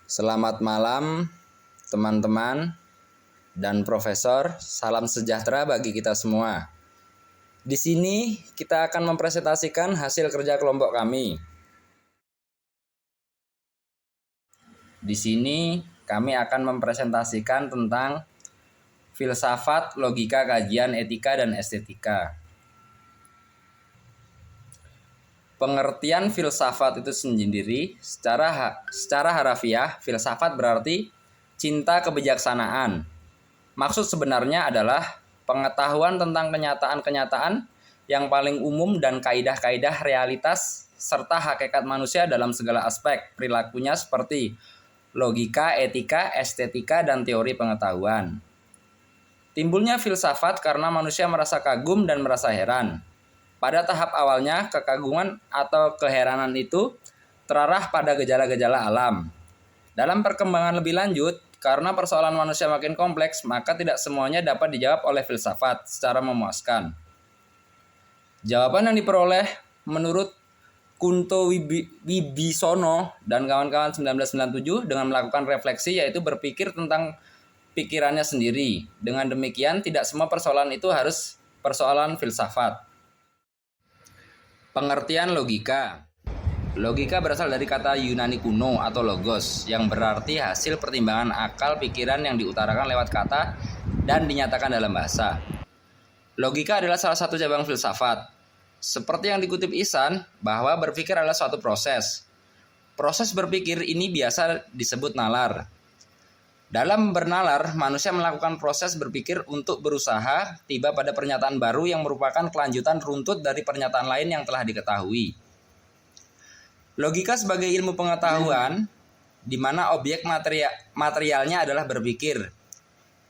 Selamat malam teman-teman dan profesor, salam sejahtera bagi kita semua. Di sini kita akan mempresentasikan hasil kerja kelompok kami. Di sini kami akan mempresentasikan tentang filsafat, logika, kajian, etika, dan estetika. Pengertian filsafat itu sendiri secara harafiah, filsafat berarti cinta kebijaksanaan. Maksud sebenarnya adalah pengetahuan tentang kenyataan-kenyataan yang paling umum dan kaidah-kaidah realitas serta hakikat manusia dalam segala aspek perilakunya seperti logika, etika, estetika, dan teori pengetahuan. Timbulnya filsafat karena manusia merasa kagum dan merasa heran. Pada tahap awalnya, kekaguman atau keheranan itu terarah pada gejala-gejala alam. Dalam perkembangan lebih lanjut, karena persoalan manusia makin kompleks, maka tidak semuanya dapat dijawab oleh filsafat secara memuaskan. Jawaban yang diperoleh menurut Kunto Wibisono dan kawan-kawan 1997 dengan melakukan refleksi, yaitu berpikir tentang pikirannya sendiri. Dengan demikian, tidak semua persoalan itu harus persoalan filsafat. Pengertian logika. Logika berasal dari kata Yunani kuno atau logos, yang berarti hasil pertimbangan akal pikiran yang diutarakan lewat kata dan dinyatakan dalam bahasa. Logika adalah salah satu cabang filsafat. Seperti yang dikutip Ihsan, bahwa berpikir adalah suatu proses. Proses berpikir ini biasa disebut nalar. Dalam bernalar, manusia melakukan proses berpikir untuk berusaha tiba pada pernyataan baru yang merupakan kelanjutan runtut dari pernyataan lain yang telah diketahui. Logika sebagai ilmu pengetahuan, di mana objek materialnya adalah berpikir,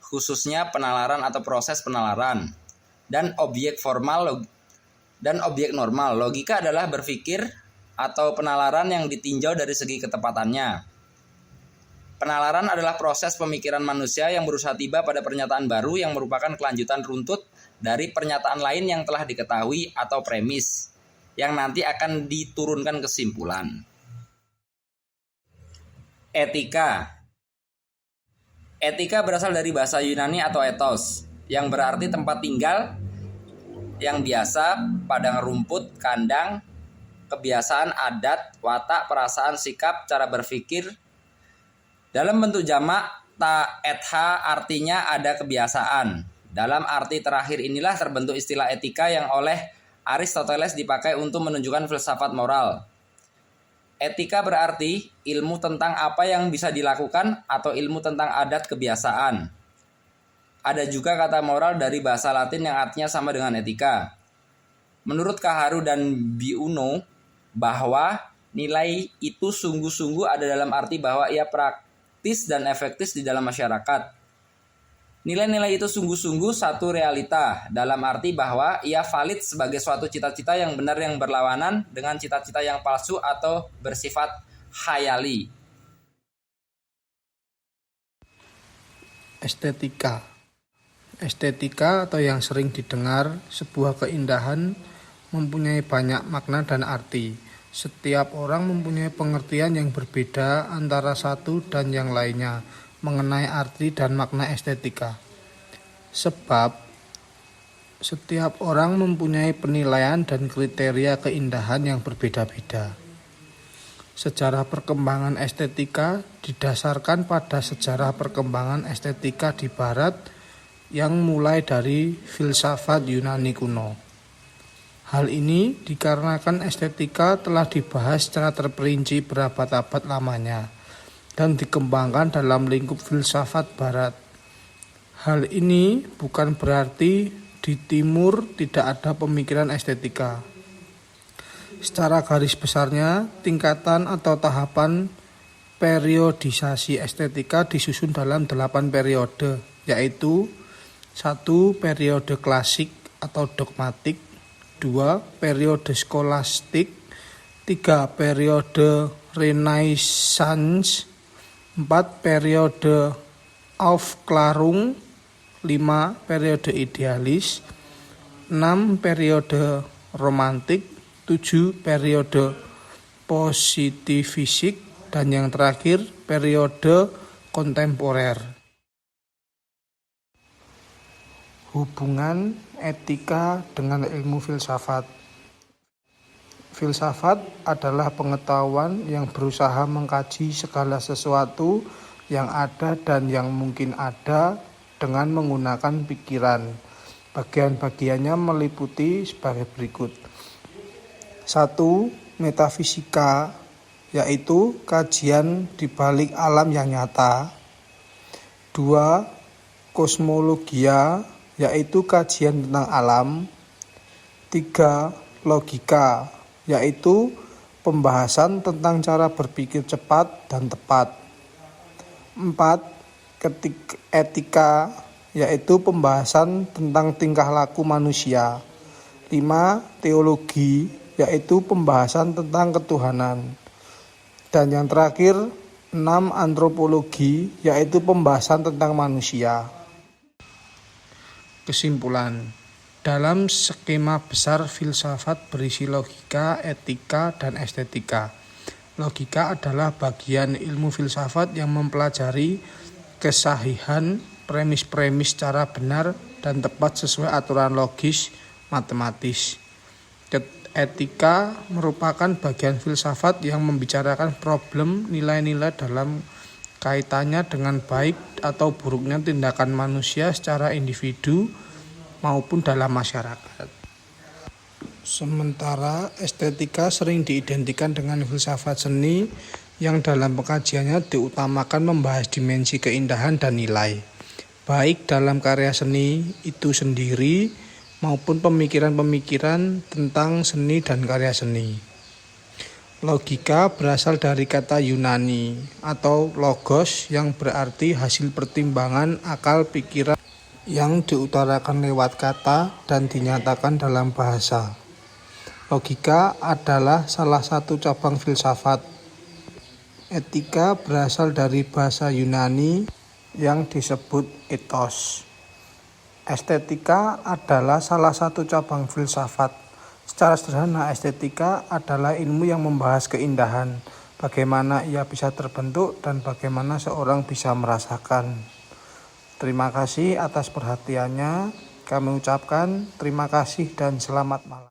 khususnya penalaran atau proses penalaran, dan objek formal dan objek normal. Logika adalah berpikir atau penalaran yang ditinjau dari segi ketepatannya. Penalaran adalah proses pemikiran manusia yang berusaha tiba pada pernyataan baru yang merupakan kelanjutan runtut dari pernyataan lain yang telah diketahui atau premis, yang nanti akan diturunkan kesimpulan. Etika. Etika berasal dari bahasa Yunani atau ethos, yang berarti tempat tinggal yang biasa, padang rumput, kandang, kebiasaan, adat, watak, perasaan, sikap, cara berpikir. Dalam bentuk jamak, ta etha artinya ada kebiasaan. Dalam arti terakhir inilah terbentuk istilah etika yang oleh Aristoteles dipakai untuk menunjukkan filsafat moral. Etika berarti ilmu tentang apa yang bisa dilakukan atau ilmu tentang adat kebiasaan. Ada juga kata moral dari bahasa Latin yang artinya sama dengan etika. Menurut Kaharu dan Biuno, bahwa nilai itu sungguh-sungguh ada dalam arti bahwa ia praktis dan efektif di dalam masyarakat. Nilai-nilai itu sungguh-sungguh satu realita, dalam arti bahwa ia valid sebagai suatu cita-cita yang benar yang berlawanan dengan cita-cita yang palsu atau bersifat khayali. Estetika. Estetika atau yang sering didengar, sebuah keindahan mempunyai banyak makna dan arti. Setiap orang mempunyai pengertian yang berbeda antara satu dan yang lainnya mengenai arti dan makna estetika. Sebab setiap orang mempunyai penilaian dan kriteria keindahan yang berbeda-beda. Sejarah perkembangan estetika didasarkan pada sejarah perkembangan estetika di Barat yang mulai dari filsafat Yunani kuno. Hal ini dikarenakan estetika telah dibahas secara terperinci berabad-abad lamanya dan dikembangkan dalam lingkup filsafat Barat. Hal ini bukan berarti di Timur tidak ada pemikiran estetika. Secara garis besarnya, tingkatan atau tahapan periodisasi estetika disusun dalam 8 periode, yaitu 1. Periode klasik atau dogmatik, 2. Periode skolastik, 3. Periode Renaissance, 4. Periode Aufklärung, 5. Periode idealis, 6. Periode romantik, 7. Periode positivistik, Dan yang terakhir, periode kontemporer. Hubungan etika dengan ilmu filsafat. Filsafat adalah pengetahuan yang berusaha mengkaji segala sesuatu yang ada dan yang mungkin ada dengan menggunakan pikiran. Bagian-bagiannya meliputi sebagai berikut. 1. Metafisika, yaitu kajian di balik alam yang nyata. 2. Kosmologia, yaitu kajian tentang alam. 3. Logika, yaitu pembahasan tentang cara berpikir cepat dan tepat. 4. Etika, yaitu pembahasan tentang tingkah laku manusia. 5. Teologi, yaitu pembahasan tentang ketuhanan. Dan yang terakhir, 6. Antropologi, yaitu pembahasan tentang manusia. Kesimpulan. Dalam skema besar filsafat berisi logika, etika, dan estetika. Logika adalah bagian ilmu filsafat yang mempelajari kesahihan premis-premis secara benar dan tepat sesuai aturan logis matematis. Etika merupakan bagian filsafat yang membicarakan problem nilai-nilai dalam kaitannya dengan baik atau buruknya tindakan manusia secara individu maupun dalam masyarakat. Sementara estetika sering diidentikan dengan filsafat seni yang dalam pengkajiannya diutamakan membahas dimensi keindahan dan nilai, baik dalam karya seni itu sendiri maupun pemikiran-pemikiran tentang seni dan karya seni. Logika berasal dari kata Yunani atau logos yang berarti hasil pertimbangan akal pikiran yang diutarakan lewat kata dan dinyatakan dalam bahasa. Logika adalah salah satu cabang filsafat. Etika berasal dari bahasa Yunani yang disebut ethos. Estetika adalah salah satu cabang filsafat. Secara sederhana, estetika adalah ilmu yang membahas keindahan, bagaimana ia bisa terbentuk dan bagaimana seorang bisa merasakan. Terima kasih atas perhatiannya. Kami ucapkan terima kasih dan selamat malam.